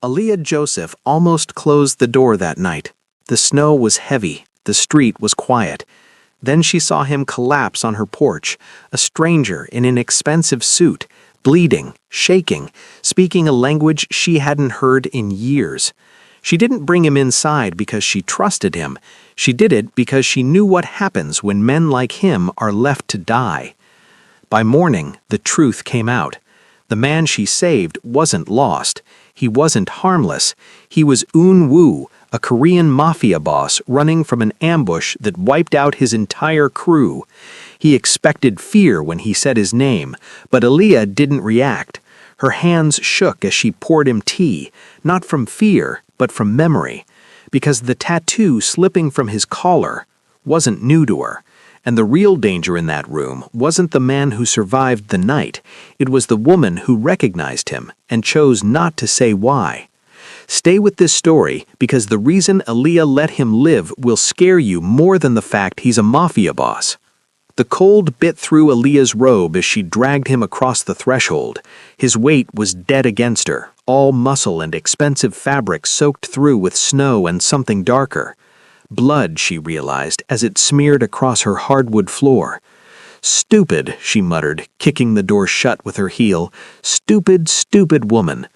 Aaliyah Joseph almost closed the door that night. The snow was heavy, the street was quiet. Then she saw him collapse on her porch, a stranger in an expensive suit, bleeding, shaking, speaking a language she hadn't heard in years. She didn't bring him inside because she trusted him. She did it because she knew what happens when men like him are left to die. By morning, the truth came out. The man she saved wasn't lost. He wasn't harmless. He was Eun Woo, a Korean Mafia boss running from an ambush that wiped out his entire crew. He expected fear when he said his name, but Aaliyah didn't react. Her hands shook as she poured him tea, not from fear, but from memory, because the tattoo slipping from his collar wasn't new to her. And the real danger in that room wasn't the man who survived the night. It was the woman who recognized him and chose not to say why. Stay with this story because the reason Aaliyah let him live will scare you more than the fact he's a mafia boss. The cold bit through Aaliyah's robe as she dragged him across the threshold. His weight was dead against her, all muscle and expensive fabric soaked through with snow and something darker. Blood, she realized, as it smeared across her hardwood floor. "Stupid," she muttered, kicking the door shut with her heel. "Stupid, stupid woman."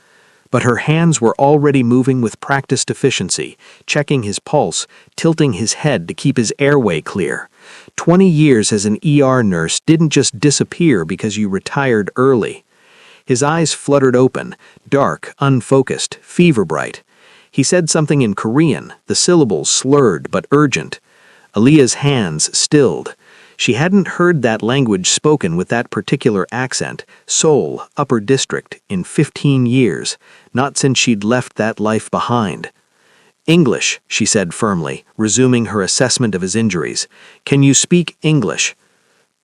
But her hands were already moving with practiced efficiency, checking his pulse, tilting his head to keep his airway clear. 20 years as an ER nurse didn't just disappear because you retired early. His eyes fluttered open, dark, unfocused, fever-bright. He said something in Korean, the syllables slurred but urgent. Aaliyah's hands stilled. She hadn't heard that language spoken with that particular accent, Seoul, Upper District, in 15 years, not since she'd left that life behind. "English," she said firmly, resuming her assessment of his injuries. "Can you speak English?"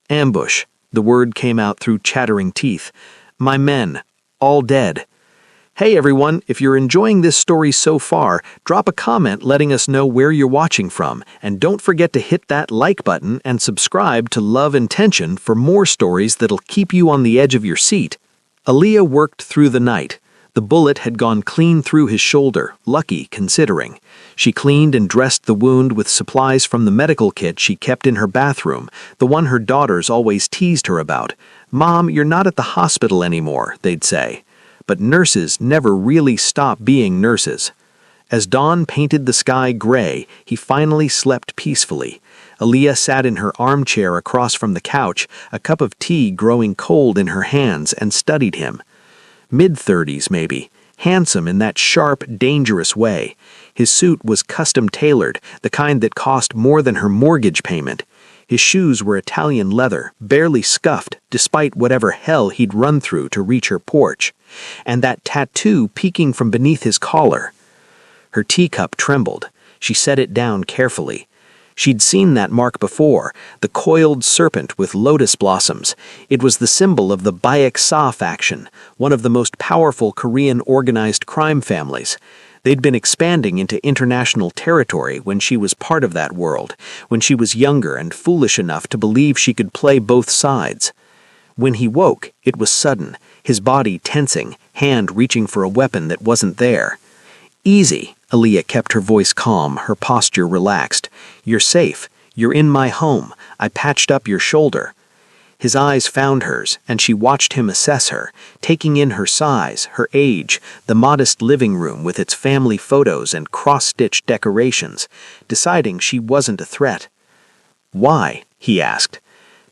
"Ambush," the word came out through chattering teeth. "My men, all dead." Hey everyone, if you're enjoying this story so far, drop a comment letting us know where you're watching from, and don't forget to hit that like button and subscribe to Love and Tension for more stories that'll keep you on the edge of your seat. Aaliyah worked through the night. The bullet had gone clean through his shoulder, lucky considering. She cleaned and dressed the wound with supplies from the medical kit she kept in her bathroom, the one her daughters always teased her about. "Mom, you're not at the hospital anymore," they'd say. But nurses never really stop being nurses. As dawn painted the sky gray, he finally slept peacefully. Aaliyah sat in her armchair across from the couch, a cup of tea growing cold in her hands, and studied him. Mid-30s maybe, handsome in that sharp, dangerous way. His suit was custom-tailored, the kind that cost more than her mortgage payment. His shoes were Italian leather, barely scuffed, despite whatever hell he'd run through to reach her porch. And that tattoo peeking from beneath his collar. Her teacup trembled. She set it down carefully. She'd seen that mark before, the coiled serpent with lotus blossoms. It was the symbol of the Baek-sa faction, one of the most powerful Korean organized crime families. They'd been expanding into international territory when she was part of that world, when she was younger and foolish enough to believe she could play both sides. When he woke, it was sudden, his body tensing, hand reaching for a weapon that wasn't there. "Easy," Aaliyah kept her voice calm, her posture relaxed. "You're safe. You're in my home. I patched up your shoulder." His eyes found hers, and she watched him assess her, taking in her size, her age, the modest living room with its family photos and cross-stitched decorations, deciding she wasn't a threat. "Why?" he asked.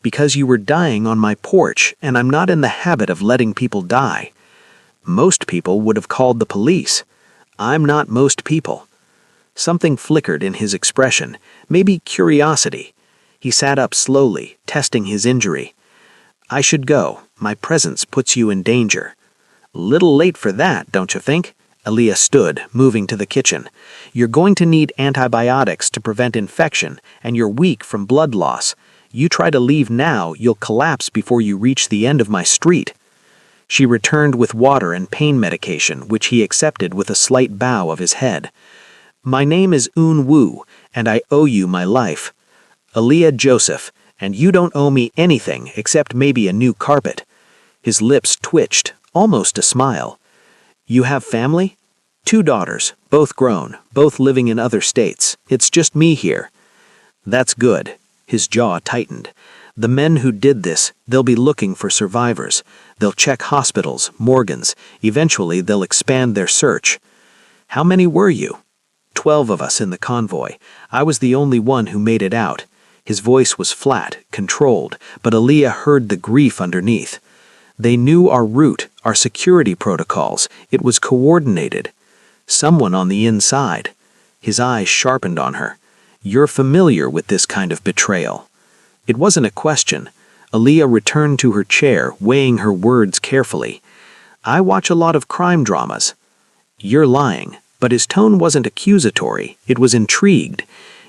"Because you were dying on my porch, and I'm not in the habit of letting people die. Most people would have called the police. I'm not most people." Something flickered in his expression, maybe curiosity. He sat up slowly, testing his injury. "I should go. My presence puts you in danger." "Little late for that, don't you think?" Aaliyah stood, moving to the kitchen. "You're going to need antibiotics to prevent infection, and you're weak from blood loss. You try to leave now, you'll collapse before you reach the end of my street." She returned with water and pain medication, which he accepted with a slight bow of his head. "My name is Eun Woo, and I owe you my life. Aaliyah Joseph, and you don't owe me anything except maybe a new carpet." His lips twitched, almost a smile. "You have family?" 2 daughters, both grown, both living in other states. It's just me here." "That's good." His jaw tightened. "The men who did this, they'll be looking for survivors. They'll check hospitals, morgues. Eventually, they'll expand their search." "How many were you?" 12 of us in the convoy. I was the only one who made it out." His voice was flat, controlled, but Aaliyah heard the grief underneath. "They knew our route, our security protocols. It was coordinated. Someone on the inside." His eyes sharpened on her. "You're familiar with this kind of betrayal." It wasn't a question. Aaliyah returned to her chair, weighing her words carefully. "I watch a lot of crime dramas." "You're lying." But his tone wasn't accusatory, it was intrigued.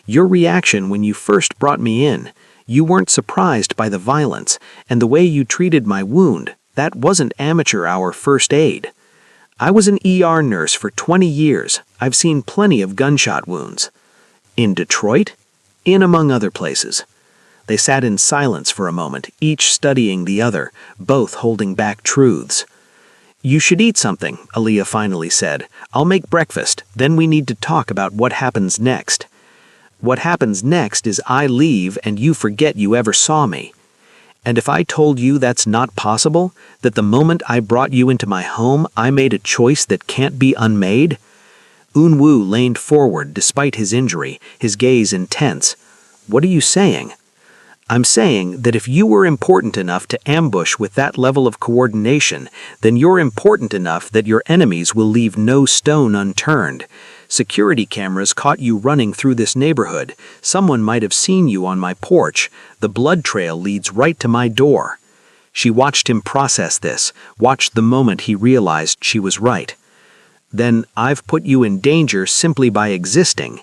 "Your reaction when you first brought me in, you weren't surprised by the violence, and the way you treated my wound, that wasn't amateur hour first aid. I was an ER nurse for 20 years. I've seen plenty of gunshot wounds." "In Detroit?" "In among other places." They sat in silence for a moment, each studying the other, both holding back truths. "You should eat something," Aaliyah finally said. "I'll make breakfast, then we need to talk about what happens next." "What happens next is I leave and you forget you ever saw me." "And if I told you that's not possible, that the moment I brought you into my home I made a choice that can't be unmade?" Unwoo leaned forward despite his injury, his gaze intense. "What are you saying?" "I'm saying that if you were important enough to ambush with that level of coordination, then you're important enough that your enemies will leave no stone unturned. Security cameras caught you running through this neighborhood. Someone might have seen you on my porch. The blood trail leads right to my door." She watched him process this, watched the moment he realized she was right. "Then I've put you in danger simply by existing."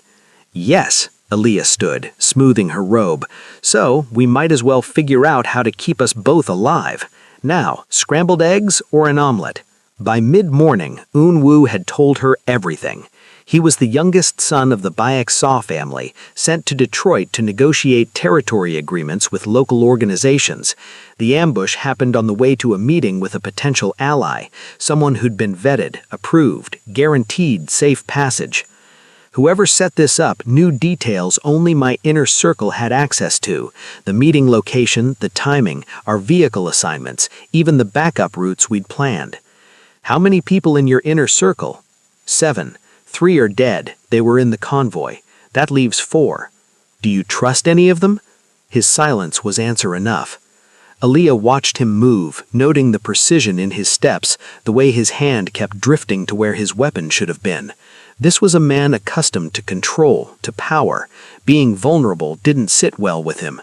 "Yes." Aaliyah stood, smoothing her robe. "So, we might as well figure out how to keep us both alive. Now, scrambled eggs or an omelet?" By mid-morning, Unwoo had told her everything. He was the youngest son of the Bayek Saw family, sent to Detroit to negotiate territory agreements with local organizations. The ambush happened on the way to a meeting with a potential ally, someone who'd been vetted, approved, guaranteed safe passage. "Whoever set this up knew details only my inner circle had access to. The meeting location, the timing, our vehicle assignments, even the backup routes we'd planned." "How many people in your inner circle?" 7. 3 are dead. They were in the convoy. That leaves 4. "Do you trust any of them?" His silence was answer enough. Aaliyah watched him move, noting the precision in his steps, the way his hand kept drifting to where his weapon should have been. This was a man accustomed to control, to power. Being vulnerable didn't sit well with him.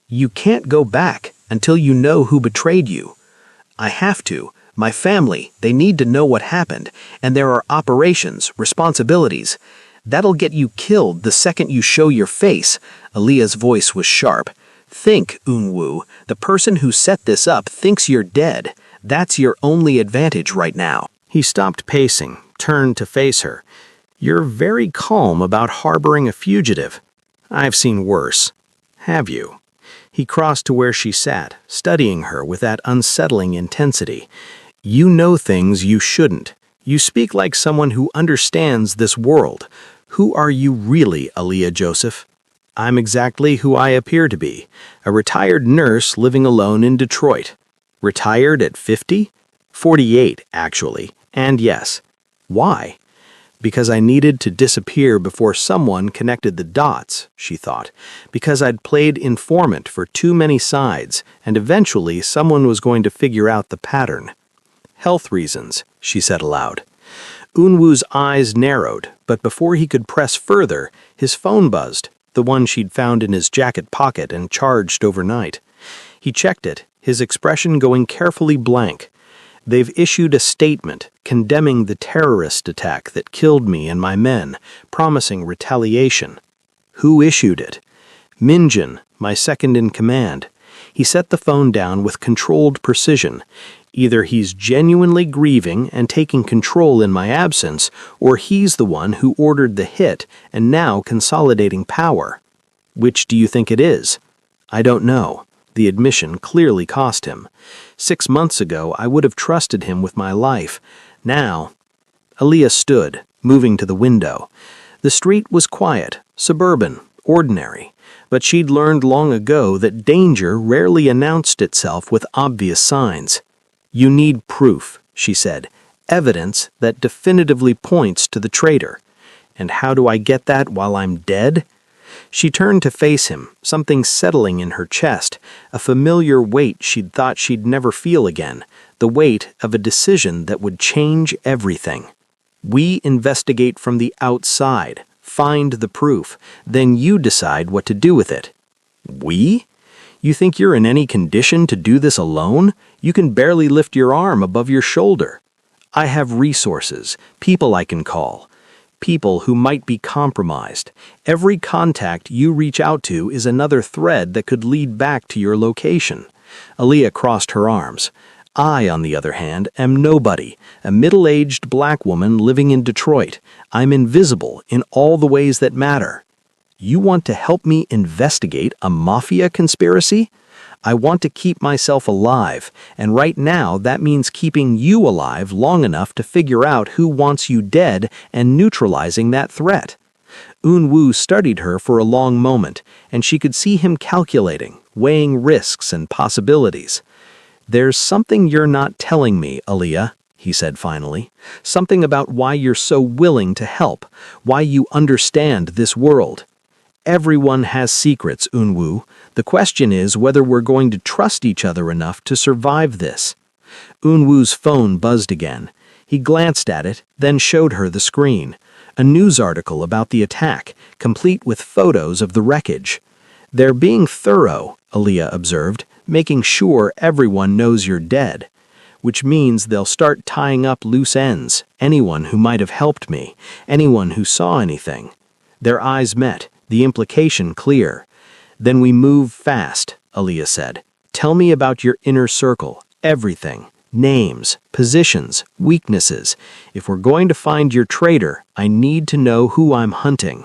"You can't go back until you know who betrayed you." "I have to. My family, they need to know what happened, and there are operations, responsibilities. That'll get you killed the second you show your face." Aaliyah's voice was sharp. "Think, Unwoo, the person who set this up thinks you're dead. That's your only advantage right now." He stopped pacing, turned to face her. "You're very calm about harboring a fugitive. I've seen worse." "Have you?" He crossed to where she sat, studying her with that unsettling intensity. "You know things you shouldn't. You speak like someone who understands this world. Who are you really, Aaliyah Joseph?" "I'm exactly who I appear to be, a retired nurse living alone in Detroit." "Retired at 50? 48, actually, and yes." "Why?" "Because I needed to disappear before someone connected the dots," she thought. "Because I'd played informant for too many sides, and eventually someone was going to figure out the pattern." "Health reasons," she said aloud. Unwoo's eyes narrowed, but before he could press further, his phone buzzed, the one she'd found in his jacket pocket and charged overnight. He checked it, his expression going carefully blank. "They've issued a statement condemning the terrorist attack that killed me and my men, promising retaliation." "Who issued it?" "Minjin, my second in command." He set the phone down with controlled precision. Either he's genuinely grieving and taking control in my absence, or he's the one who ordered the hit and now consolidating power. Which do you think it is? "I don't know." The admission clearly cost him. 6 months ago, I would have trusted him with my life. Now, Aaliyah stood, moving to the window. The street was quiet, suburban, ordinary, but she'd learned long ago that danger rarely announced itself with obvious signs. "You need proof," she said, "evidence that definitively points to the traitor. And how do I get that while I'm dead?" She turned to face him, something settling in her chest, a familiar weight she'd thought she'd never feel again, the weight of a decision that would change everything. "We investigate from the outside, find the proof, then you decide what to do with it." "We? You think you're in any condition to do this alone? You can barely lift your arm above your shoulder." "I have resources, people I can call. People who might be compromised. Every contact you reach out to is another thread that could lead back to your location." Aaliyah crossed her arms. "I, on the other hand, am nobody, a middle-aged black woman living in Detroit. I'm invisible in all the ways that matter." "You want to help me investigate a mafia conspiracy?" "I want to keep myself alive, and right now that means keeping you alive long enough to figure out who wants you dead and neutralizing that threat." Eun-woo studied her for a long moment, and she could see him calculating, weighing risks and possibilities. "There's something you're not telling me, Aaliyah," he said finally. "Something about why you're so willing to help, why you understand this world." "Everyone has secrets, Eun-woo. The question is whether we're going to trust each other enough to survive this." Eun-woo's phone buzzed again. He glanced at it, then showed her the screen. A news article about the attack, complete with photos of the wreckage. "They're being thorough," Aaliyah observed, "making sure everyone knows you're dead. Which means they'll start tying up loose ends, anyone who might have helped me, anyone who saw anything." Their eyes met, the implication clear. "Then we move fast," Aaliyah said. "Tell me about your inner circle, everything, names, positions, weaknesses. If we're going to find your traitor, I need to know who I'm hunting."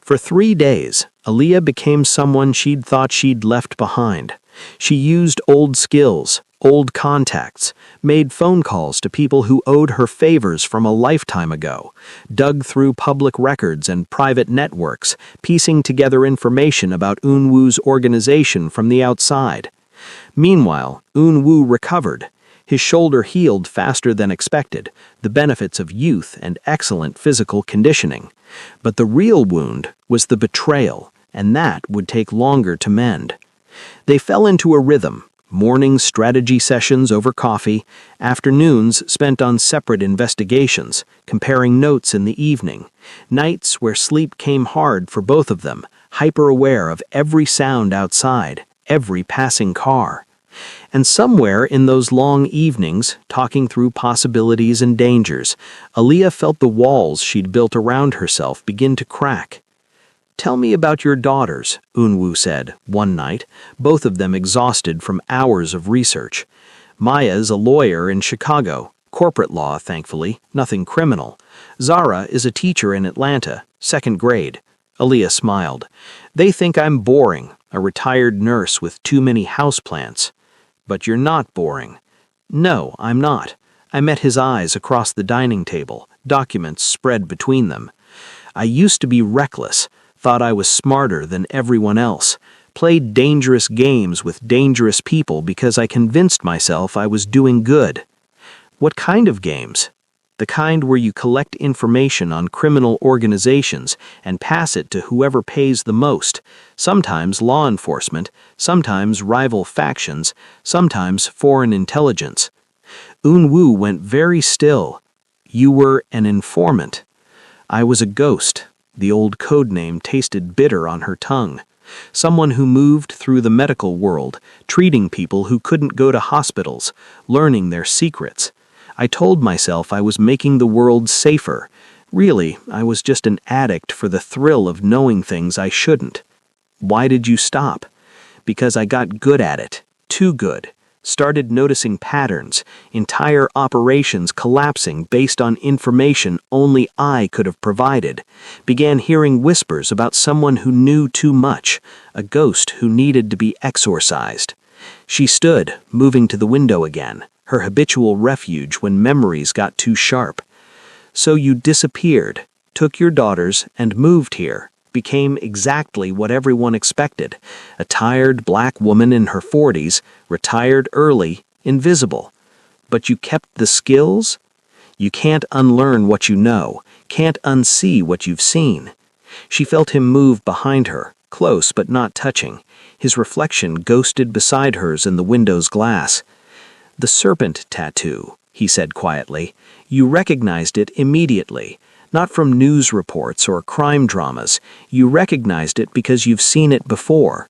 For 3 days, Aaliyah became someone she'd thought she'd left behind. She used old skills, old contacts, made phone calls to people who owed her favors from a lifetime ago, dug through public records and private networks, piecing together information about Eun-woo's organization from the outside. Meanwhile, Eun-woo recovered. His shoulder healed faster than expected, the benefits of youth and excellent physical conditioning. But the real wound was the betrayal, and that would take longer to mend. They fell into a rhythm. Morning strategy sessions over coffee, afternoons spent on separate investigations, comparing notes in the evening, nights where sleep came hard for both of them, hyper-aware of every sound outside, every passing car. And somewhere in those long evenings, talking through possibilities and dangers, Aaliyah felt the walls she'd built around herself begin to crack. "Tell me about your daughters," Eun-woo said, one night, both of them exhausted from hours of research. "Maya's a lawyer in Chicago, corporate law, thankfully, nothing criminal. Zara is a teacher in Atlanta, 2nd grade. Aaliyah smiled. "They think I'm boring, a retired nurse with too many houseplants." "But you're not boring." "No, I'm not." I met his eyes across the dining table, documents spread between them. "I used to be reckless, thought I was smarter than everyone else, played dangerous games with dangerous people because I convinced myself I was doing good." "What kind of games?" "The kind where you collect information on criminal organizations and pass it to whoever pays the most, sometimes law enforcement, sometimes rival factions, sometimes foreign intelligence." Eun-woo went very still. "You were an informant." "I was a ghost." The old code name tasted bitter on her tongue. "Someone who moved through the medical world, treating people who couldn't go to hospitals, learning their secrets. I told myself I was making the world safer. Really, I was just an addict for the thrill of knowing things I shouldn't." "Why did you stop?" "Because I got good at it. Too good. Started noticing patterns, entire operations collapsing based on information only I could have provided. Began hearing whispers about someone who knew too much, a ghost who needed to be exorcised." She stood, moving to the window again, her habitual refuge when memories got too sharp. So you disappeared, took your daughters, and moved here, became exactly what everyone expected, a tired black woman in her 40s, retired early, invisible. But you kept the skills? You can't unlearn what you know, can't unsee what you've seen. She felt him move behind her, close but not touching, his reflection ghosted beside hers in the window's glass. "The serpent tattoo," he said quietly. "You recognized it immediately. Not from news reports or crime dramas. You recognized it because you've seen it before."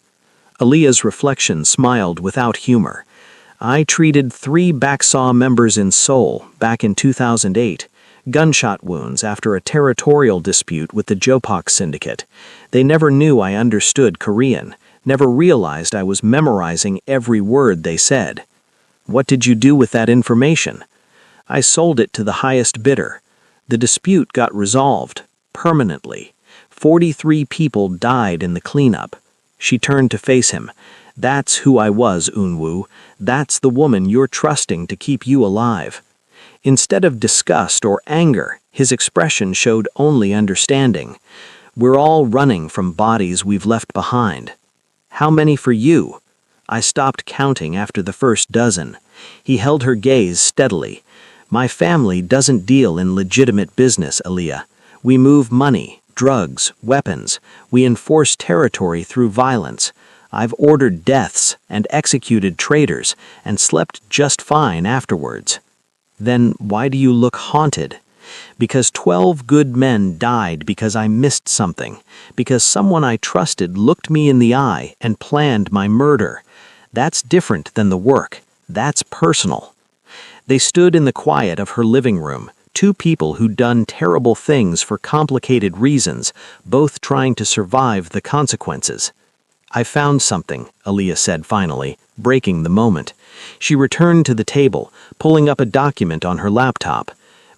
Aaliyah's reflection smiled without humor. "I treated 3 Baksaw members in Seoul back in 2008. Gunshot wounds after a territorial dispute with the Jopak syndicate. They never knew I understood Korean, never realized I was memorizing every word they said." "What did you do with that information?" "I sold it to the highest bidder. The dispute got resolved, permanently. 43 people died in the cleanup." She turned to face him. "That's who I was, Eun-woo. That's the woman you're trusting to keep you alive." Instead of disgust or anger, his expression showed only understanding. "We're all running from bodies we've left behind." "How many for you?" "I stopped counting after the first dozen." He held her gaze steadily. "My family doesn't deal in legitimate business, Aaliyah. We move money, drugs, weapons. We enforce territory through violence. I've ordered deaths and executed traitors and slept just fine afterwards." "Then why do you look haunted?" "Because 12 good men died because I missed something, because someone I trusted looked me in the eye and planned my murder. That's different than the work. That's personal." They stood in the quiet of her living room, 2 people who'd done terrible things for complicated reasons, both trying to survive the consequences. "I found something," Aaliyah said finally, breaking the moment. She returned to the table, pulling up a document on her laptop.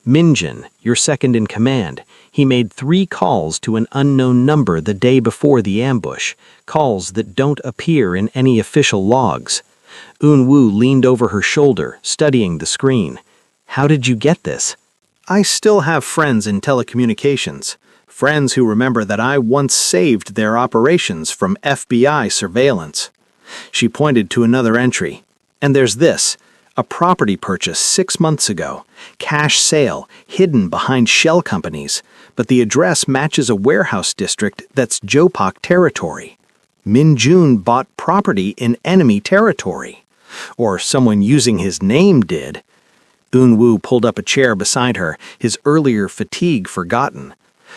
"Minjin, your second in command, he made 3 calls to an unknown number the day before the ambush, calls that don't appear in any official logs." Eun-woo leaned over her shoulder, studying the screen. "How did you get this?" "I still have friends in telecommunications. Friends who remember that I once saved their operations from FBI surveillance." She pointed to another entry. "And there's this. A property purchase 6 months ago. Cash sale, hidden behind shell companies. But the address matches a warehouse district that's Jopak territory. Min Jun bought property in enemy territory. Or someone using his name did." Eun-woo pulled up a chair beside her, his earlier fatigue forgotten.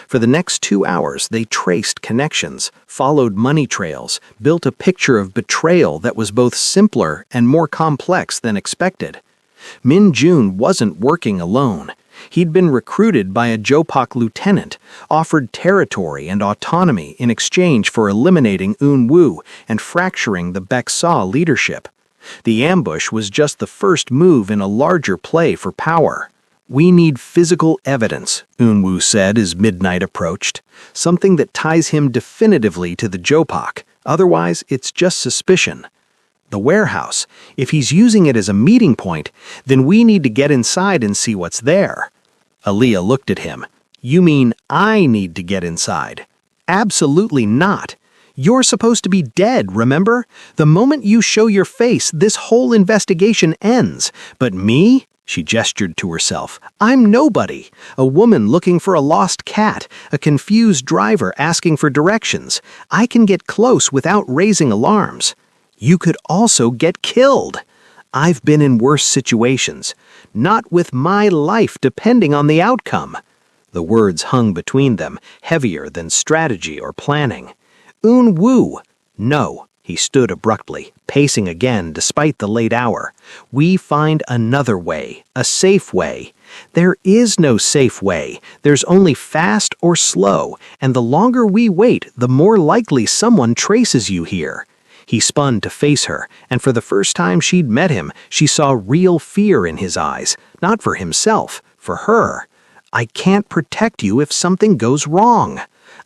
For the next 2 hours, they traced connections, followed money trails, built a picture of betrayal that was both simpler and more complex than expected. Min Jun wasn't working alone. He'd been recruited by a Jopak lieutenant, offered territory and autonomy in exchange for eliminating Eun-woo and fracturing the Baksaw leadership. The ambush was just the first move in a larger play for power. "We need physical evidence," Eun-woo said as midnight approached. "Something that ties him definitively to the Jopak. Otherwise, it's just suspicion." "The warehouse. If he's using it as a meeting point, then we need to get inside and see what's there." Aaliyah looked at him. "You mean I need to get inside?" "Absolutely not. You're supposed to be dead, remember? The moment you show your face, this whole investigation ends. But me?" She gestured to herself. "I'm nobody. A woman looking for a lost cat, a confused driver asking for directions. I can get close without raising alarms. You could also get killed. I've been in worse situations, not with my life depending on the outcome." The words hung between them, heavier than strategy or planning. "Eun-woo." "No." He stood abruptly, pacing again despite the late hour. "We find another way, a safe way." "There is no safe way. There's only fast or slow, and the longer we wait, the more likely someone traces you here." He spun to face her, and for the first time she'd met him, she saw real fear in his eyes, not for himself, for her. "I can't protect you if something goes wrong."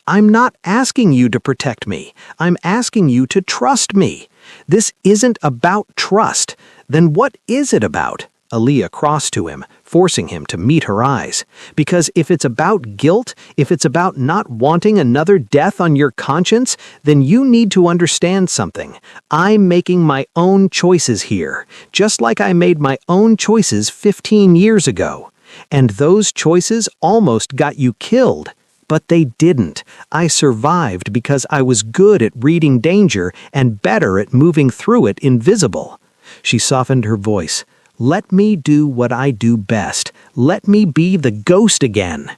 "I'm not asking you to protect me. I'm asking you to trust me." "This isn't about trust. Then what is it about?" Aaliyah crossed to him, forcing him to meet her eyes. Because if it's about guilt, if it's about not wanting another death on your conscience, then you need to understand something. I'm making my own choices here, just like I made my own choices 15 years ago. And those choices almost got you killed. But they didn't. I survived because I was good at reading danger and better at moving through it invisible. She softened her voice. Let me do what I do best. Let me be the ghost again.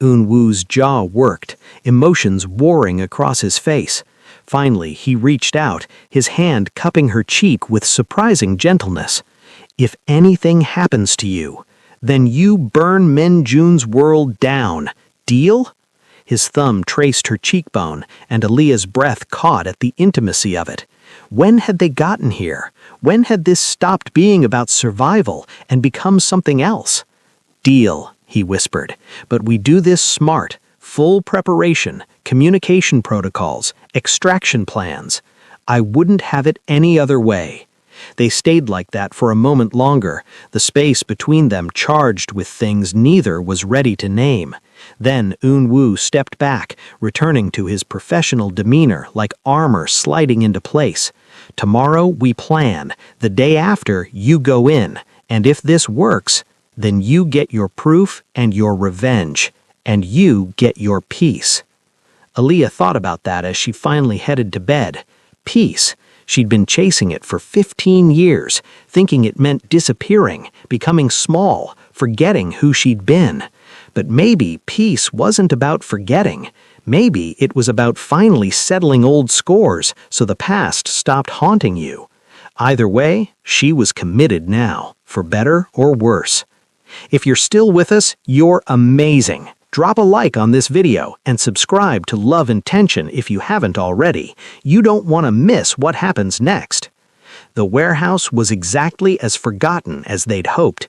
Eun-woo's jaw worked, emotions warring across his face. Finally, he reached out, his hand cupping her cheek with surprising gentleness. If anything happens to you, then you burn Min-jun's world down. Deal? His thumb traced her cheekbone, and Aaliyah's breath caught at the intimacy of it. When had they gotten here? When had this stopped being about survival and become something else? Deal, he whispered, but we do this smart, full preparation, communication protocols, extraction plans. I wouldn't have it any other way. They stayed like that for a moment longer, the space between them charged with things neither was ready to name. Then Eun-woo stepped back, returning to his professional demeanor like armor sliding into place. Tomorrow we plan, the day after you go in, and if this works, then you get your proof and your revenge, and you get your peace. Aaliyah thought about that as she finally headed to bed. Peace. She'd been chasing it for 15 years, thinking it meant disappearing, becoming small, forgetting who she'd been. But maybe peace wasn't about forgetting. Maybe it was about finally settling old scores so the past stopped haunting you. Either way, she was committed now, for better or worse. If you're still with us, you're amazing. Drop a like on this video and subscribe to Love and Tension if you haven't already. You don't want to miss what happens next. The warehouse was exactly as forgotten as they'd hoped.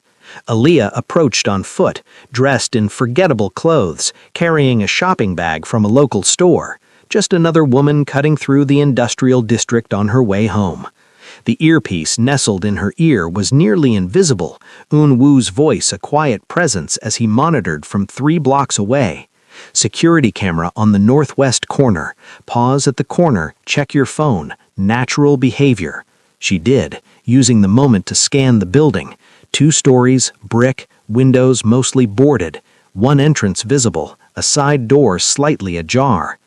Aaliyah approached on foot, dressed in forgettable clothes, carrying a shopping bag from a local store. Just another woman cutting through the industrial district on her way home. The earpiece nestled in her ear was nearly invisible, Eun-woo's voice a quiet presence as he monitored from 3 blocks away. Security camera on the northwest corner. Pause at the corner, check your phone. Natural behavior. She did, using the moment to scan the building. 2 stories, brick, windows mostly boarded. 1 entrance visible, a side door slightly ajar.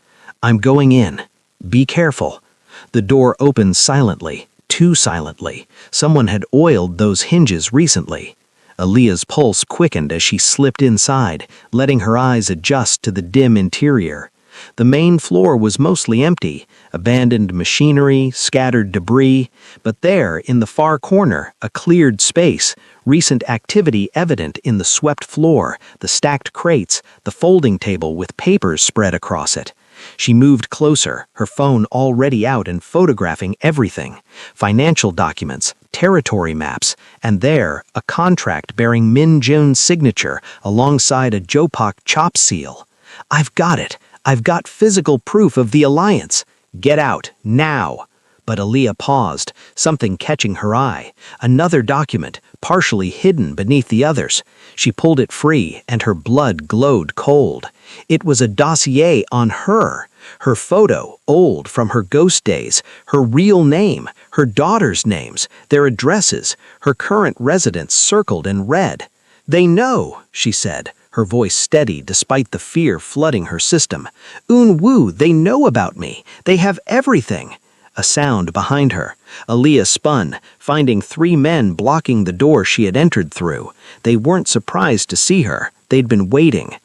I'm going in. Be careful. The door opened silently. Too silently. Someone had oiled those hinges recently. Aaliyah's pulse quickened as she slipped inside, letting her eyes adjust to the dim interior. The main floor was mostly empty, abandoned machinery, scattered debris, but there, in the far corner, a cleared space, recent activity evident in the swept floor, the stacked crates, the folding table with papers spread across it. She moved closer, her phone already out and photographing everything. Financial documents, territory maps, and there, a contract bearing Min-jun's signature alongside a Jopak chop seal. I've got it. I've got physical proof of the alliance. Get out, now. But Aaliyah paused, something catching her eye. Another document, partially hidden beneath the others. She pulled it free, and her blood glowed cold. It was a dossier on her. Her photo, old from her ghost days, her real name, her daughters' names, their addresses, her current residence circled in red. They know, she said, her voice steady despite the fear flooding her system. Eun-woo, they know about me. They have everything. A sound behind her. Aaliyah spun, finding 3 men blocking the door she had entered through. They weren't surprised to see her. They'd been waiting.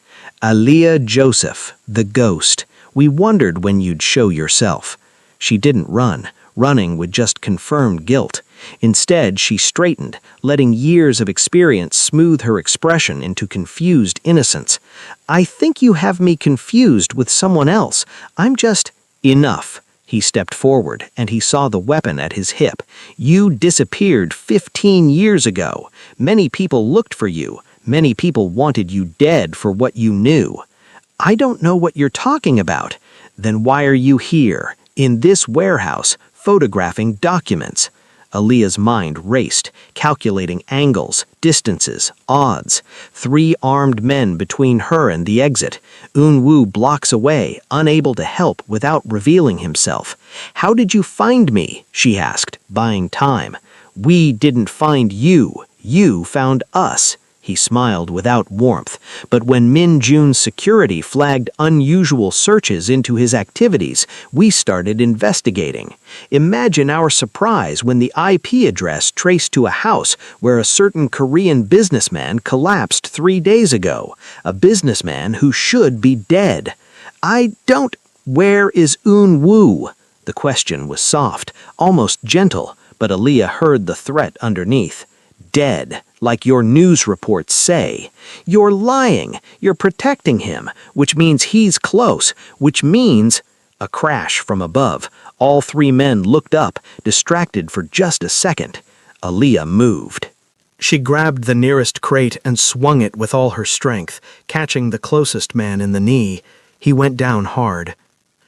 Aaliyah Joseph, the ghost. We wondered when you'd show yourself. She didn't run. Running would just confirm guilt. Instead, she straightened, letting years of experience smooth her expression into confused innocence. I think you have me confused with someone else. I'm just... Enough. He stepped forward, and he saw the weapon at his hip. You disappeared 15 years ago. Many people looked for you. Many people wanted you dead for what you knew. I don't know what you're talking about. Then why are you here, in this warehouse, photographing documents? Aaliyah's mind raced, calculating angles, distances, odds. 3 armed men between her and the exit. Unwoo blocks away, unable to help without revealing himself. "How did you find me?" she asked, buying time. "We didn't find you. You found us." He smiled without warmth, but when Min Jun's security flagged unusual searches into his activities, we started investigating. Imagine our surprise when the IP address traced to a house where a certain Korean businessman collapsed 3 days ago, a businessman who should be dead. Where is Eun-woo? The question was soft, almost gentle, but Aaliyah heard the threat underneath. Dead, like your news reports say. You're lying. You're protecting him, which means he's close, which means... A crash from above. All 3 men looked up, distracted for just a second. Aaliyah moved. She grabbed the nearest crate and swung it with all her strength, catching the closest man in the knee. He went down hard.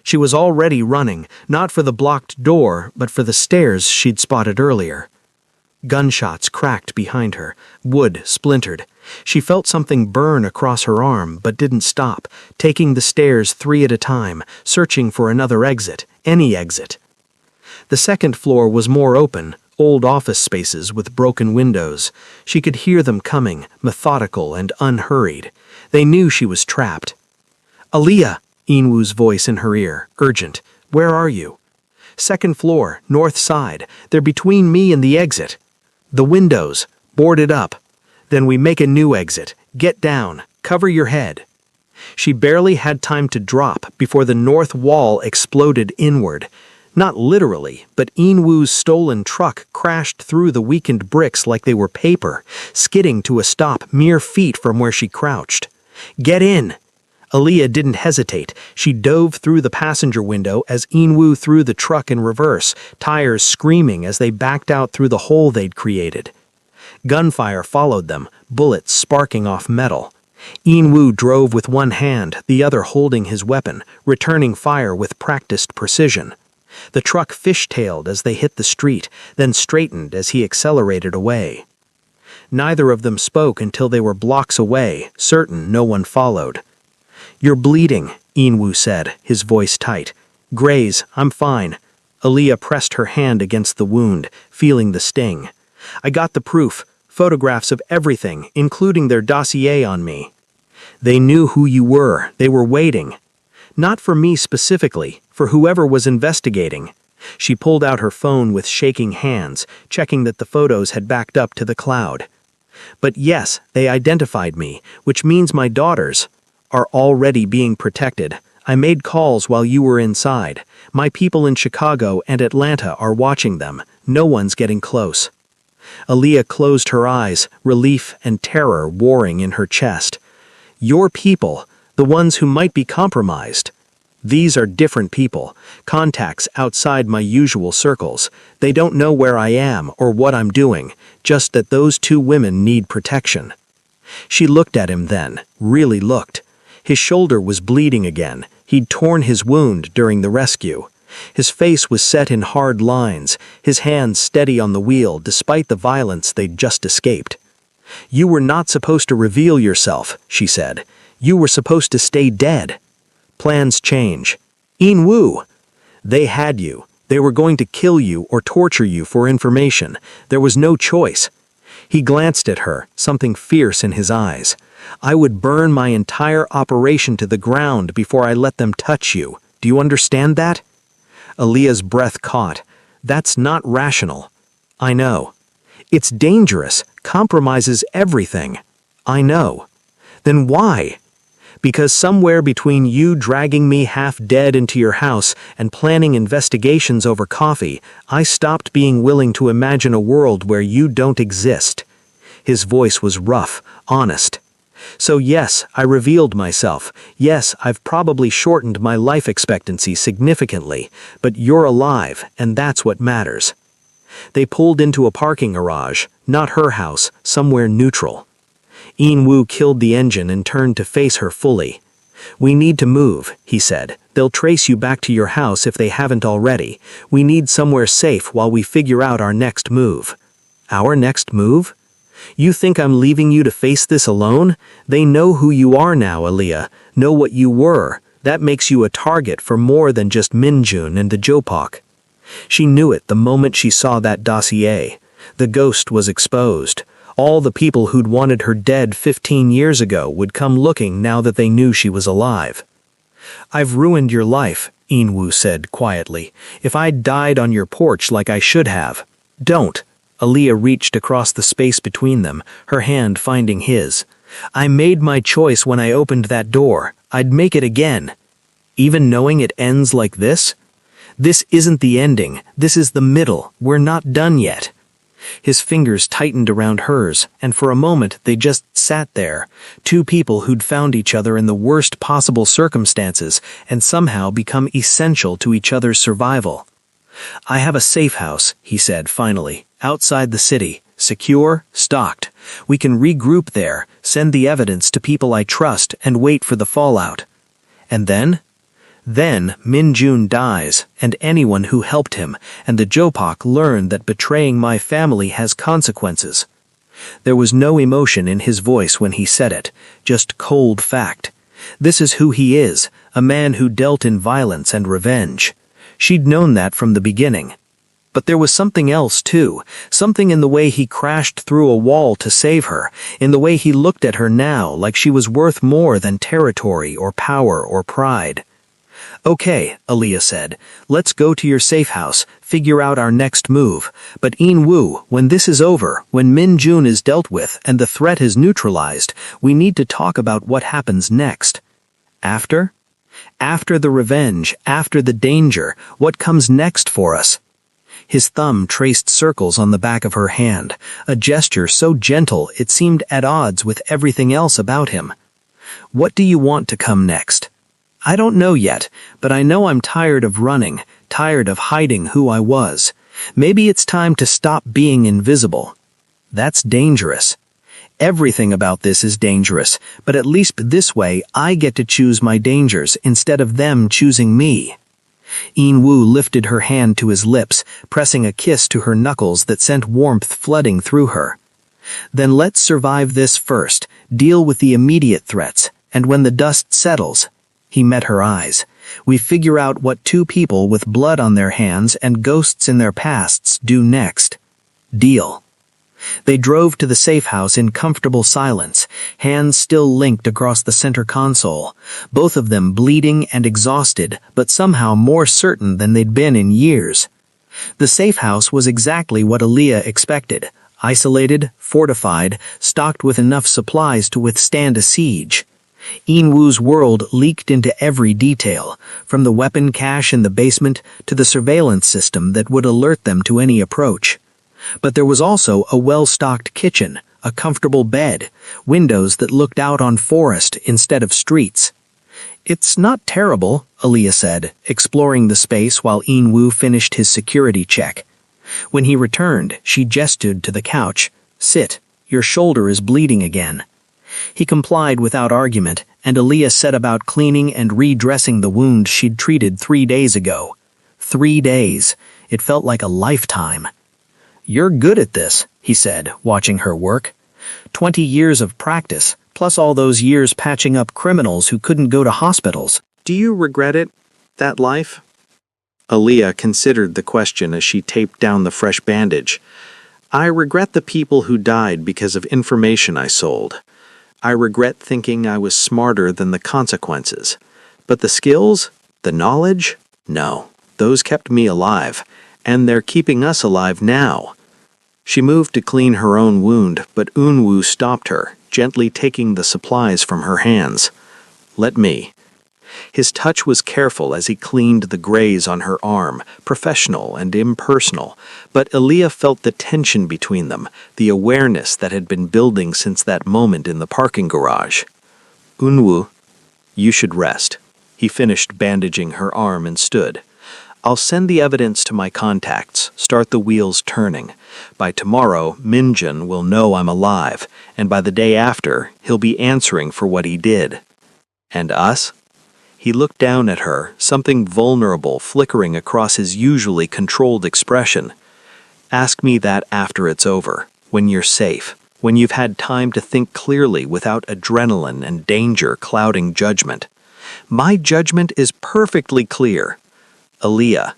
She was already running, not for the blocked door, but for the stairs she'd spotted earlier. Gunshots cracked behind her. Wood splintered. She felt something burn across her arm, but didn't stop, taking the stairs 3 at a time, searching for another exit, any exit. The second floor was more open, old office spaces with broken windows. She could hear them coming, methodical and unhurried. They knew she was trapped. "Aaliyah!" Eun-woo's voice in her ear, urgent. "Where are you?" "Second floor, north side. They're between me and the exit." "The windows. Boarded up." "Then we make a new exit. Get down. Cover your head." She barely had time to drop before the north wall exploded inward. Not literally, but Eun-woo's stolen truck crashed through the weakened bricks like they were paper, skidding to a stop mere feet from where she crouched. "Get in!" Aaliyah didn't hesitate. She dove through the passenger window as Eun-woo threw the truck in reverse, tires screaming as they backed out through the hole they'd created. Gunfire followed them, bullets sparking off metal. Eun-woo drove with one hand, the other holding his weapon, returning fire with practiced precision. The truck fishtailed as they hit the street, then straightened as he accelerated away. Neither of them spoke until they were blocks away, certain no one followed. "You're bleeding," Eun-woo said, his voice tight. "Graze, I'm fine." Aaliyah pressed her hand against the wound, feeling the sting. "I got the proof, photographs of everything, including their dossier on me." "They knew who you were. They were waiting." "Not for me specifically, for whoever was investigating." She pulled out her phone with shaking hands, checking that the photos had backed up to the cloud. "But yes, they identified me, which means my daughters are already being protected. I made calls while you were inside. My people in Chicago and Atlanta are watching them. No one's getting close." Aaliyah closed her eyes, relief and terror warring in her chest. "Your people, the ones who might be compromised. These are different people, contacts outside my usual circles. They don't know where I am or what I'm doing, just that those 2 women need protection." She looked at him then, really looked. His shoulder was bleeding again. He'd torn his wound during the rescue. His face was set in hard lines, his hands steady on the wheel despite the violence they'd just escaped. "You were not supposed to reveal yourself," she said. "You were supposed to stay dead." "Plans change." "Eun-woo!" "They had you. They were going to kill you or torture you for information. There was no choice." He glanced at her, something fierce in his eyes. "I would burn my entire operation to the ground before I let them touch you. Do you understand that?" Aaliyah's breath caught. "That's not rational." "I know." "It's dangerous, compromises everything." "I know." "Then why?" "Because somewhere between you dragging me half dead into your house and planning investigations over coffee, I stopped being willing to imagine a world where you don't exist." His voice was rough, honest. "So yes, I revealed myself. Yes, I've probably shortened my life expectancy significantly, but you're alive, and that's what matters." They pulled into a parking garage, not her house, somewhere neutral. Eun-woo killed the engine and turned to face her fully. "We need to move," he said. "They'll trace you back to your house if they haven't already. We need somewhere safe while we figure out our next move." "Our next move? You think I'm leaving you to face this alone? They know who you are now, Aaliyah. Know what you were. That makes you a target for more than just Minjun and the Jopok." She knew it the moment she saw that dossier. The ghost was exposed. All the people who'd wanted her dead 15 years ago would come looking now that they knew she was alive. "I've ruined your life," Inwu said quietly. "If I'd died on your porch like I should have." "Don't." Aaliyah reached across the space between them, her hand finding his. "I made my choice when I opened that door. I'd make it again. Even knowing it ends like this? This isn't the ending. This is the middle. We're not done yet." His fingers tightened around hers, and for a moment they just sat there, two people who'd found each other in the worst possible circumstances and somehow become essential to each other's survival. "I have a safe house," he said finally, "outside the city, secure, stocked. We can regroup there, send the evidence to people I trust, and wait for the fallout." "And then?" "Then Minjun dies, and anyone who helped him, and the Jopok learn that betraying my family has consequences." There was no emotion in his voice when he said it, just cold fact. This is who he is, a man who dealt in violence and revenge. She'd known that from the beginning. But there was something else, too, something in the way he crashed through a wall to save her, in the way he looked at her now like she was worth more than territory or power or pride. "Okay," Aaliyah said, "let's go to your safe house, figure out our next move. But In-woo, when this is over, when Min-jun is dealt with and the threat is neutralized, we need to talk about what happens next." "After?" "After the revenge, after the danger, what comes next for us?" His thumb traced circles on the back of her hand, a gesture so gentle it seemed at odds with everything else about him. "What do you want to come next?" "I don't know yet, but I know I'm tired of running, tired of hiding who I was. Maybe it's time to stop being invisible." "That's dangerous." "Everything about this is dangerous, but at least this way I get to choose my dangers instead of them choosing me." In-woo lifted her hand to his lips, pressing a kiss to her knuckles that sent warmth flooding through her. "Then let's survive this first, deal with the immediate threats, and when the dust settles—" He met her eyes. "We figure out what two people with blood on their hands and ghosts in their pasts do next. Deal." They drove to the safe house in comfortable silence, hands still linked across the center console, both of them bleeding and exhausted, but somehow more certain than they'd been in years. The safe house was exactly what Aaliyah expected, isolated, fortified, stocked with enough supplies to withstand a siege. In-woo's world leaked into every detail, from the weapon cache in the basement to the surveillance system that would alert them to any approach. But there was also a well-stocked kitchen, a comfortable bed, windows that looked out on forest instead of streets. "It's not terrible," Aaliyah said, exploring the space while In-woo finished his security check. When he returned, she gestured to the couch. "Sit, your shoulder is bleeding again." He complied without argument, and Aaliyah set about cleaning and redressing the wound she'd treated 3 days ago. 3 days. It felt like a lifetime. "You're good at this," he said, watching her work. 20 years of practice, plus all those years patching up criminals who couldn't go to hospitals. "Do you regret it? That life?" Aaliyah considered the question as she taped down the fresh bandage. "I regret the people who died because of information I sold. I regret thinking I was smarter than the consequences. But the skills, the knowledge, no, those kept me alive, and they're keeping us alive now." She moved to clean her own wound, but In-woo stopped her, gently taking the supplies from her hands. "Let me." His touch was careful as he cleaned the graze on her arm, professional and impersonal, but Aaliyah felt the tension between them, the awareness that had been building since that moment in the parking garage. "In-woo, you should rest." He finished bandaging her arm and stood. "I'll send the evidence to my contacts, start the wheels turning. By tomorrow, Minjun will know I'm alive, and by the day after, he'll be answering for what he did." And us? He looked down at her, something vulnerable flickering across his usually controlled expression. Ask me that after it's over, when you're safe, when you've had time to think clearly without adrenaline and danger clouding judgment. My judgment is perfectly clear. Aaliyah,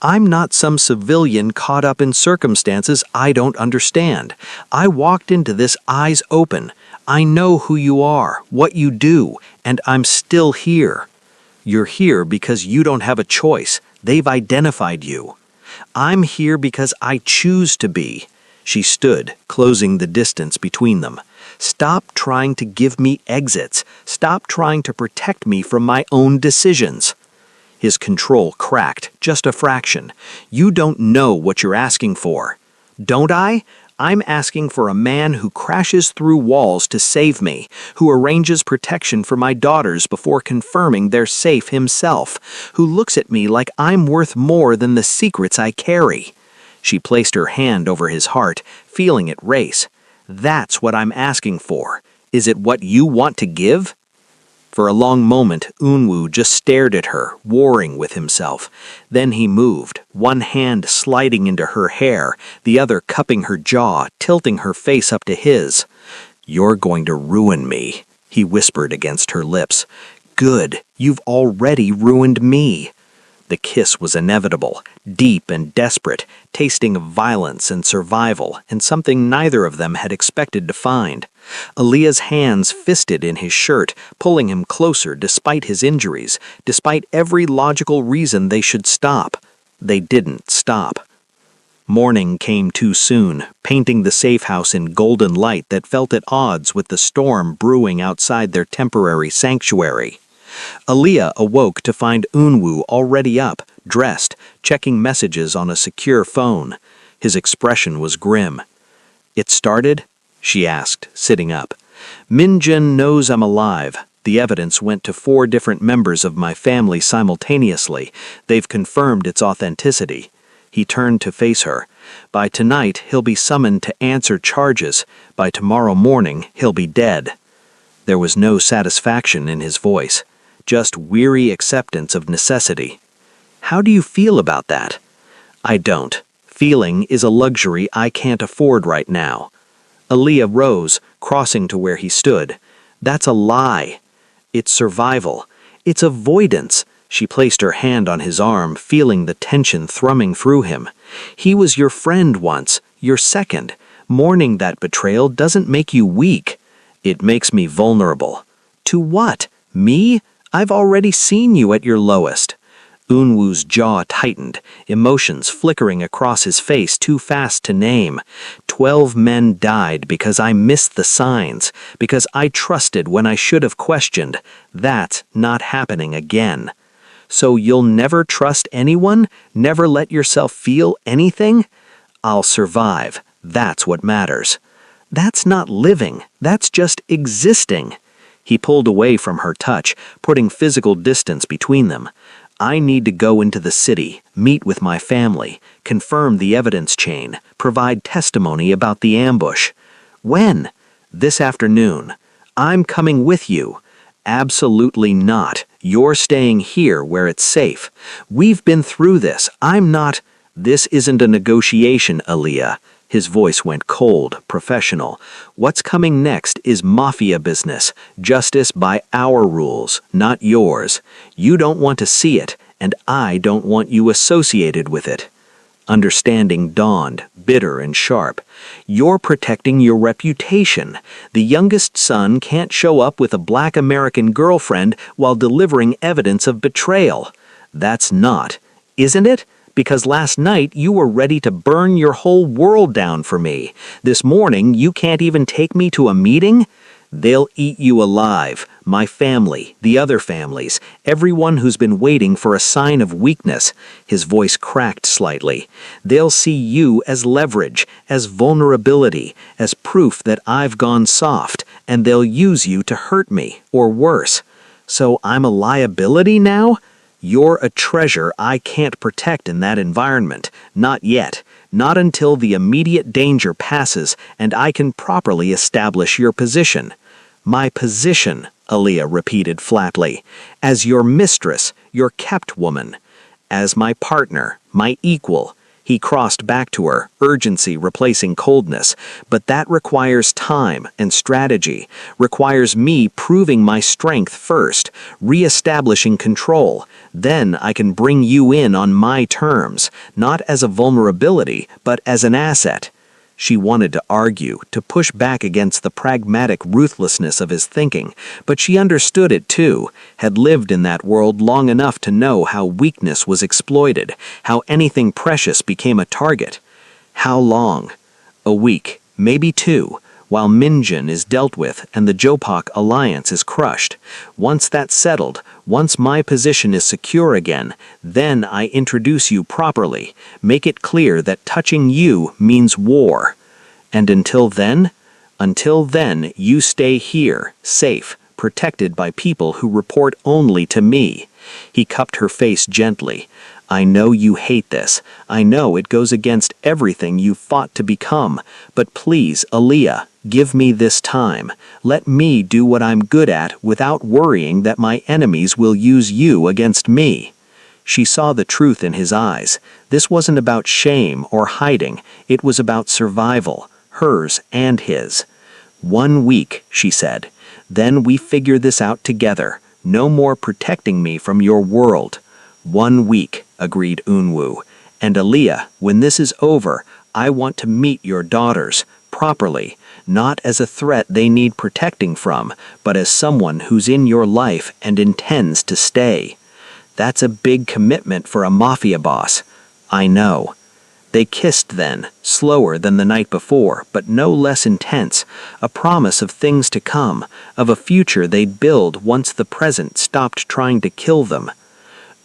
I'm not some civilian caught up in circumstances I don't understand. I walked into this eyes open. I know who you are, what you do, and I'm still here. You're here because you don't have a choice. They've identified you. I'm here because I choose to be. She stood, closing the distance between them. Stop trying to give me exits. Stop trying to protect me from my own decisions. His control cracked, just a fraction. You don't know what you're asking for. Don't I? I'm asking for a man who crashes through walls to save me, who arranges protection for my daughters before confirming they're safe himself, who looks at me like I'm worth more than the secrets I carry. She placed her hand over his heart, feeling it race. That's what I'm asking for. Is it what you want to give? For a long moment, Unwoo just stared at her, warring with himself. Then he moved, one hand sliding into her hair, the other cupping her jaw, tilting her face up to his. You're going to ruin me, he whispered against her lips. Good, you've already ruined me. The kiss was inevitable, deep and desperate, tasting of violence and survival, and something neither of them had expected to find. Aaliyah's hands fisted in his shirt, pulling him closer despite his injuries, despite every logical reason they should stop. They didn't stop. Morning came too soon, painting the safe house in golden light that felt at odds with the storm brewing outside their temporary sanctuary. Aaliyah awoke to find Unwoo already up, dressed, checking messages on a secure phone. His expression was grim. It started? She asked, sitting up. Minjin knows I'm alive. The evidence went to 4 different members of my family simultaneously. They've confirmed its authenticity. He turned to face her. By tonight, he'll be summoned to answer charges. By tomorrow morning, he'll be dead. There was no satisfaction in his voice, just weary acceptance of necessity. How do you feel about that? I don't. Feeling is a luxury I can't afford right now. Aaliyah rose, crossing to where he stood. That's a lie. It's survival. It's avoidance. She placed her hand on his arm, feeling the tension thrumming through him. He was your friend once, your second. Mourning that betrayal doesn't make you weak. It makes me vulnerable. To what? Me? I've already seen you at your lowest. Unwoo's jaw tightened, emotions flickering across his face too fast to name. 12 men died because I missed the signs, because I trusted when I should have questioned. That's not happening again. So you'll never trust anyone? Never let yourself feel anything? I'll survive. That's what matters. That's not living. That's just existing. He pulled away from her touch, putting physical distance between them. I need to go into the city, meet with my family, confirm the evidence chain, provide testimony about the ambush. When? This afternoon. I'm coming with you. Absolutely not. You're staying here where it's safe. We've been through this. I'm not. This isn't a negotiation, Aaliyah. His voice went cold, professional. What's coming next is Mafia business. Justice by our rules, not yours. You don't want to see it, and I don't want you associated with it. Understanding dawned, bitter and sharp. You're protecting your reputation. The youngest son can't show up with a black American girlfriend while delivering evidence of betrayal. That's not, isn't it? Because last night you were ready to burn your whole world down for me. This morning you can't even take me to a meeting? They'll eat you alive. My family, the other families, everyone who's been waiting for a sign of weakness. His voice cracked slightly. They'll see you as leverage, as vulnerability, as proof that I've gone soft, and they'll use you to hurt me, or worse. So I'm a liability now? You're a treasure I can't protect in that environment. Not yet. Not until the immediate danger passes and I can properly establish your position. My position, Aaliyah repeated flatly. "As your mistress, your kept woman. As my partner, my equal." He crossed back to her, urgency replacing coldness. "But that requires time and strategy, requires me proving my strength first, re-establishing control. Then I can bring you in on my terms, not as a vulnerability, but as an asset." She wanted to argue, to push back against the pragmatic ruthlessness of his thinking, but she understood it too, had lived in that world long enough to know how weakness was exploited, how anything precious became a target. How long? A week, maybe two, while Minjin is dealt with and the Jopak alliance is crushed. Once that's settled, once my position is secure again, then I introduce you properly, make it clear that touching you means war. And until then, you stay here, safe, protected by people who report only to me. He cupped her face gently. "I know you hate this. I know it goes against everything you fought to become. But please, Aaliyah, give me this time. Let me do what I'm good at without worrying that my enemies will use you against me." She saw the truth in his eyes. This wasn't about shame or hiding. It was about survival, hers and his. "1 week," she said. "Then we figure this out together. No more protecting me from your world." 1 week, agreed Unwoo. "And Aaliyah, when this is over, I want to meet your daughters, properly, not as a threat they need protecting from, but as someone who's in your life and intends to stay." "That's a big commitment for a Mafia boss." "I know." They kissed then, slower than the night before, but no less intense, a promise of things to come, of a future they'd build once the present stopped trying to kill them.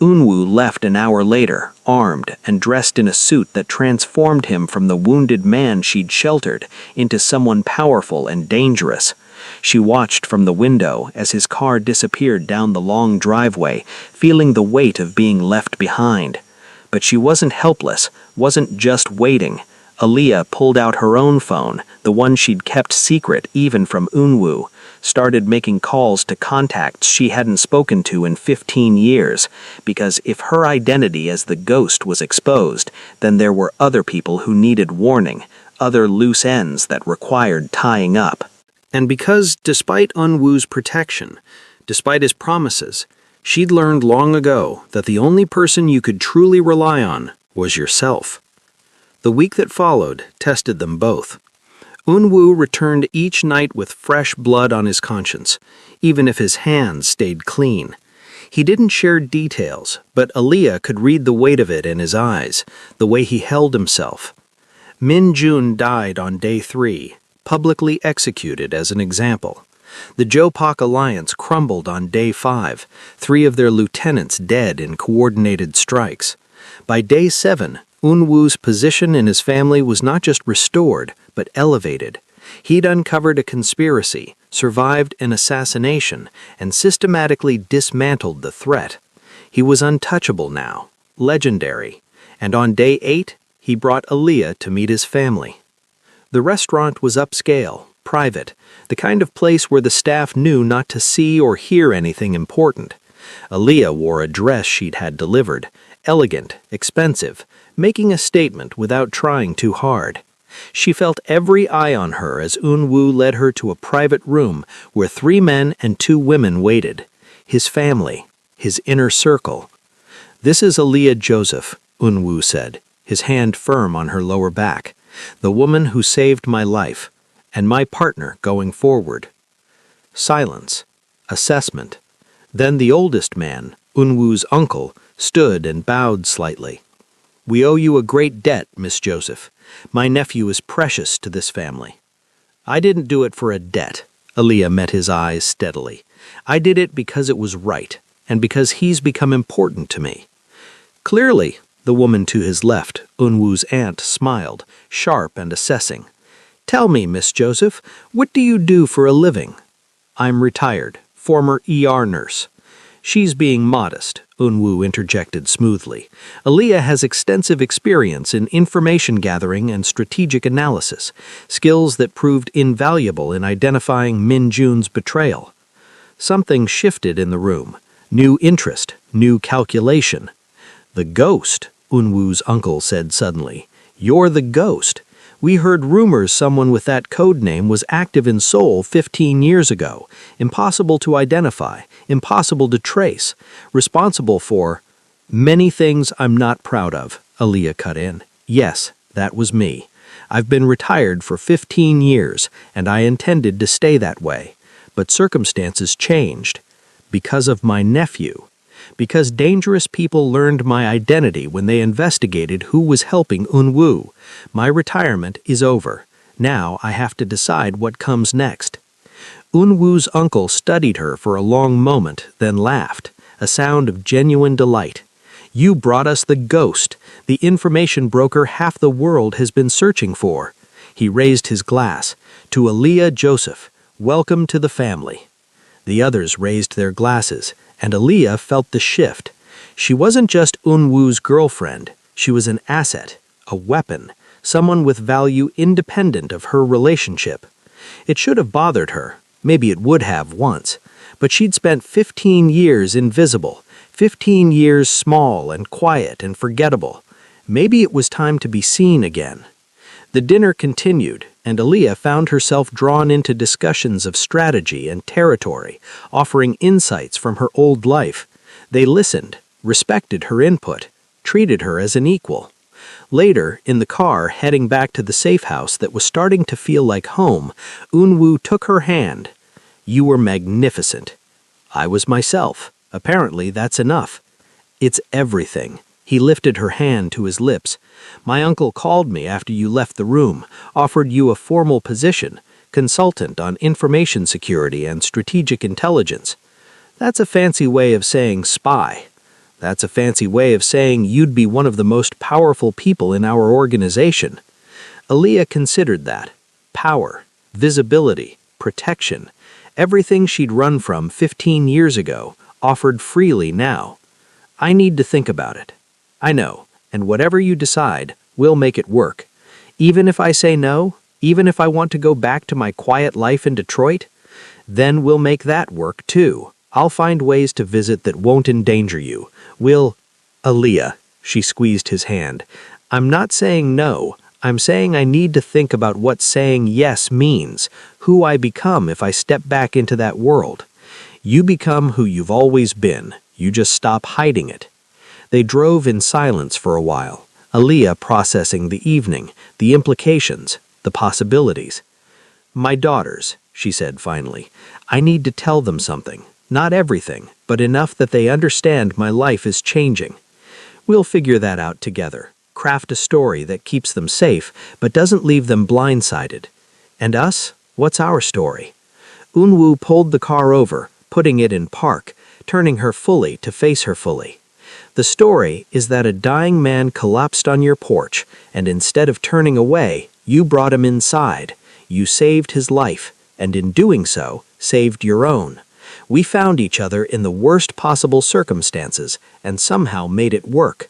Unwoo left an hour later, armed and dressed in a suit that transformed him from the wounded man she'd sheltered into someone powerful and dangerous. She watched from the window as his car disappeared down the long driveway, feeling the weight of being left behind. But she wasn't helpless, wasn't just waiting. Aaliyah pulled out her own phone, the one she'd kept secret even from Unwoo, started making calls to contacts she hadn't spoken to in 15 years, because if her identity as the ghost was exposed, then there were other people who needed warning, other loose ends that required tying up. And because, despite Unwoo's protection, despite his promises, she'd learned long ago that the only person you could truly rely on was yourself. The week that followed tested them both. Unwoo returned each night with fresh blood on his conscience, even if his hands stayed clean. He didn't share details, but Aaliyah could read the weight of it in his eyes, the way he held himself. Min Jun died on day 3, publicly executed as an example. The Jopak alliance crumbled on day 5, 3 of their lieutenants dead in coordinated strikes. By day 7, Unwoo's position in his family was not just restored, but elevated. He'd uncovered a conspiracy, survived an assassination, and systematically dismantled the threat. He was untouchable now, legendary, and on day 8, he brought Aaliyah to meet his family. The restaurant was upscale, private, the kind of place where the staff knew not to see or hear anything important. Aaliyah wore a dress she'd had delivered, elegant, expensive, making a statement without trying too hard. She felt every eye on her as Unwoo led her to a private room where 3 men and 2 women waited. His family, his inner circle. "This is Aaliyah Joseph," Unwoo said, his hand firm on her lower back. "The woman who saved my life, and my partner going forward." Silence. Assessment. Then the oldest man, Unwoo's uncle, stood and bowed slightly. "We owe you a great debt, Miss Joseph. My nephew is precious to this family." "I didn't do it for a debt." Aaliyah met his eyes steadily. "I did it because it was right, and because he's become important to me." "Clearly," the woman to his left, Unwoo's aunt, smiled, sharp and assessing. "Tell me, Miss Joseph, what do you do for a living?" "I'm retired, former ER nurse." "She's being modest," Unwoo interjected smoothly. "Aaliyah has extensive experience in information gathering and strategic analysis, skills that proved invaluable in identifying Min Jun's betrayal." Something shifted in the room. New interest, new calculation. "The ghost," Unwoo's uncle said suddenly. "You're the ghost. We heard rumors someone with that code name was active in Seoul 15 years ago. Impossible to identify, impossible to trace, responsible for—" "Many things I'm not proud of," Aaliyah cut in. "Yes, that was me. I've been retired for 15 years, and I intended to stay that way. But circumstances changed. Because of my nephew. Because dangerous people learned my identity when they investigated who was helping Unwoo. My retirement is over. Now I have to decide what comes next." Unwoo's uncle studied her for a long moment, then laughed, a sound of genuine delight. "You brought us the ghost, the information broker half the world has been searching for." He raised his glass. "To Aaliyah Joseph, welcome to the family." The others raised their glasses, and Aaliyah felt the shift. She wasn't just Unwoo's girlfriend. She was an asset, a weapon, someone with value independent of her relationship. It should have bothered her. Maybe it would have once. But she'd spent 15 years invisible, 15 years small and quiet and forgettable. Maybe it was time to be seen again. The dinner continued, and Aaliyah found herself drawn into discussions of strategy and territory, offering insights from her old life. They listened, respected her input, treated her as an equal. Later, in the car heading back to the safe house that was starting to feel like home, Unwoo took her hand. "You were magnificent." "I was myself. Apparently that's enough." "It's everything." He lifted her hand to his lips. "My uncle called me after you left the room, offered you a formal position, consultant on information security and strategic intelligence. That's a fancy way of saying spy. That's a fancy way of saying you'd be one of the most powerful people in our organization." Aaliyah considered that. Power, visibility, protection, everything she'd run from 15 years ago, offered freely now. "I need to think about it." "I know, and whatever you decide, we'll make it work. Even if I say no, even if I want to go back to my quiet life in Detroit, then we'll make that work too. I'll find ways to visit that won't endanger you. We'll—" "Aaliyah," she squeezed his hand, "I'm not saying no. I'm saying I need to think about what saying yes means, who I become if I step back into that world. You become who you've always been. You just stop hiding it." They drove in silence for a while, Aaliyah processing the evening, the implications, the possibilities. "My daughters," she said finally, "I need to tell them something. Not everything, but enough that they understand my life is changing. We'll figure that out together, craft a story that keeps them safe but doesn't leave them blindsided. And us? What's our story?" Unwoo pulled the car over, putting it in park, turning her fully to face her fully. "The story is that a dying man collapsed on your porch, and instead of turning away, you brought him inside. You saved his life, and in doing so, saved your own. We found each other in the worst possible circumstances, and somehow made it work.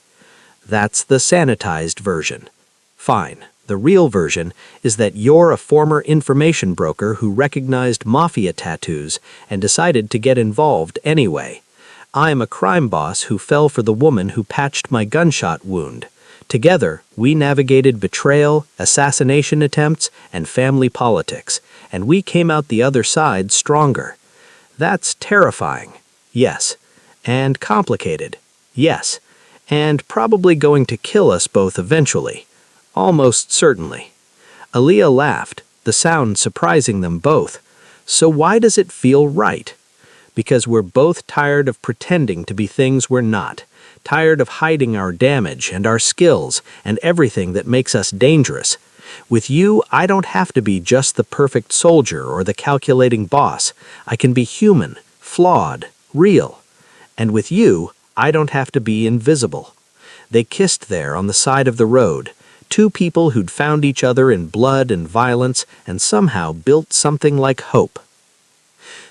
That's the sanitized version. Fine. The real version is that you're a former information broker who recognized Mafia tattoos and decided to get involved anyway. I'm a crime boss who fell for the woman who patched my gunshot wound. Together, we navigated betrayal, assassination attempts, and family politics, and we came out the other side stronger. That's terrifying, yes. And complicated, yes. And probably going to kill us both eventually. Almost certainly." Aaliyah laughed, the sound surprising them both. "So why does it feel right?" "Because we're both tired of pretending to be things we're not, tired of hiding our damage and our skills and everything that makes us dangerous. With you, I don't have to be just the perfect soldier or the calculating boss. I can be human, flawed, real. And with you, I don't have to be invisible." They kissed there on the side of the road, two people who'd found each other in blood and violence and somehow built something like hope.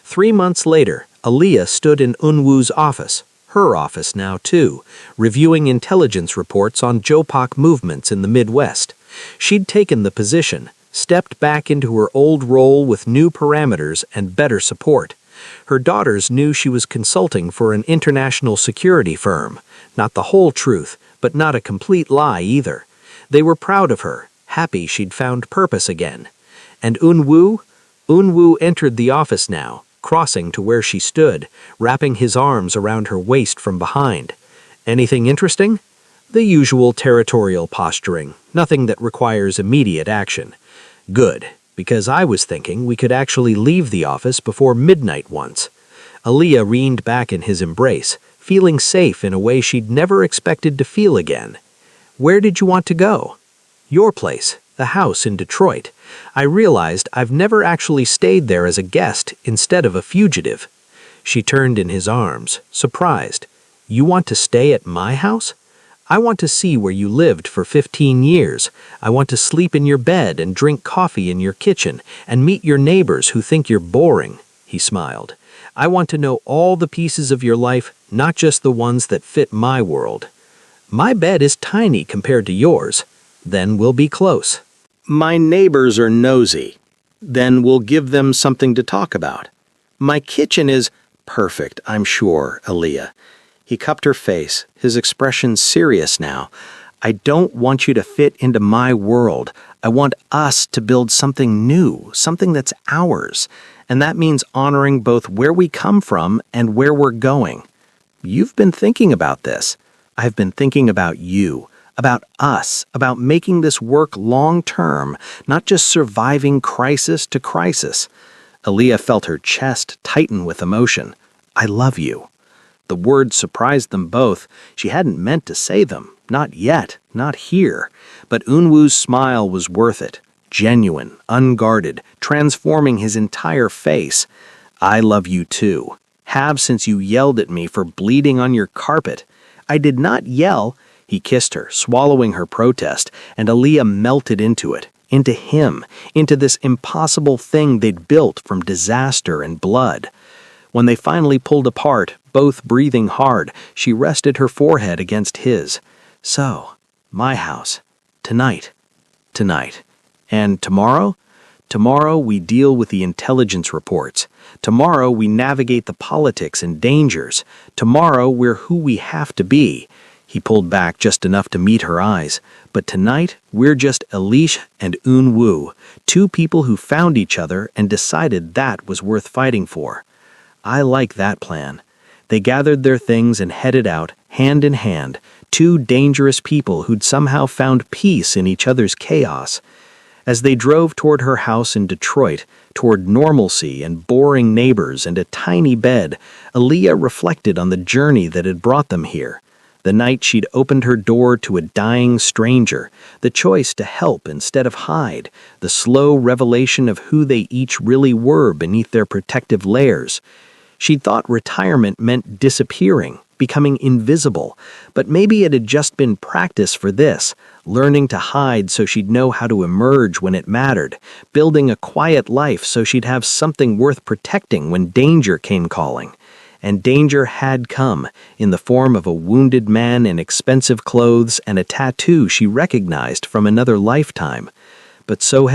3 months later, Aaliyah stood in Unwoo's office, her office now too, reviewing intelligence reports on Jopak movements in the Midwest. She'd taken the position, stepped back into her old role with new parameters and better support. Her daughters knew she was consulting for an international security firm. Not the whole truth, but not a complete lie either. They were proud of her, happy she'd found purpose again. And Unwoo? Unwoo entered the office now, crossing to where she stood, wrapping his arms around her waist from behind. Anything interesting? The usual territorial posturing, nothing that requires immediate action. Good, because I was thinking we could actually leave the office before midnight once. Aaliyah leaned back in his embrace, feeling safe in a way she'd never expected to feel again. Where did you want to go? Your place, the house in Detroit. I realized I've never actually stayed there as a guest instead of a fugitive. She turned in his arms, surprised. You want to stay at my house? I want to see where you lived for 15 years. I want to sleep in your bed and drink coffee in your kitchen and meet your neighbors who think you're boring, he smiled. I want to know all the pieces of your life, not just the ones that fit my world. My bed is tiny compared to yours. Then we'll be close. My neighbors are nosy. Then we'll give them something to talk about. My kitchen is perfect, I'm sure, Aaliyah. He cupped her face, his expression serious now. I don't want you to fit into my world. I want us to build something new, something that's ours. And that means honoring both where we come from and where we're going. You've been thinking about this. I've been thinking about you, about us, about making this work long-term, not just surviving crisis to crisis. Aaliyah felt her chest tighten with emotion. I love you. The words surprised them both. She hadn't meant to say them. Not yet. Not here. But Unwoo's smile was worth it. Genuine, unguarded, transforming his entire face. I love you too. Have since you yelled at me for bleeding on your carpet. I did not yell. He kissed her, swallowing her protest, and Aaliyah melted into it, into him, into this impossible thing they'd built from disaster and blood. When they finally pulled apart, both breathing hard, she rested her forehead against his. So, my house. Tonight. Tonight. And tomorrow? Tomorrow we deal with the intelligence reports. Tomorrow we navigate the politics and dangers. Tomorrow we're who we have to be. He pulled back just enough to meet her eyes. But tonight we're just Elish and Unwoo, two people who found each other and decided that was worth fighting for. I like that plan. They gathered their things and headed out, hand in hand, two dangerous people who'd somehow found peace in each other's chaos. As they drove toward her house in Detroit, toward normalcy and boring neighbors and a tiny bed, Aaliyah reflected on the journey that had brought them here. The night she'd opened her door to a dying stranger, the choice to help instead of hide, the slow revelation of who they each really were beneath their protective layers. She'd thought retirement meant disappearing, becoming invisible, but maybe it had just been practice for this, learning to hide so she'd know how to emerge when it mattered, building a quiet life so she'd have something worth protecting when danger came calling. And danger had come, in the form of a wounded man in expensive clothes and a tattoo she recognized from another lifetime. But so had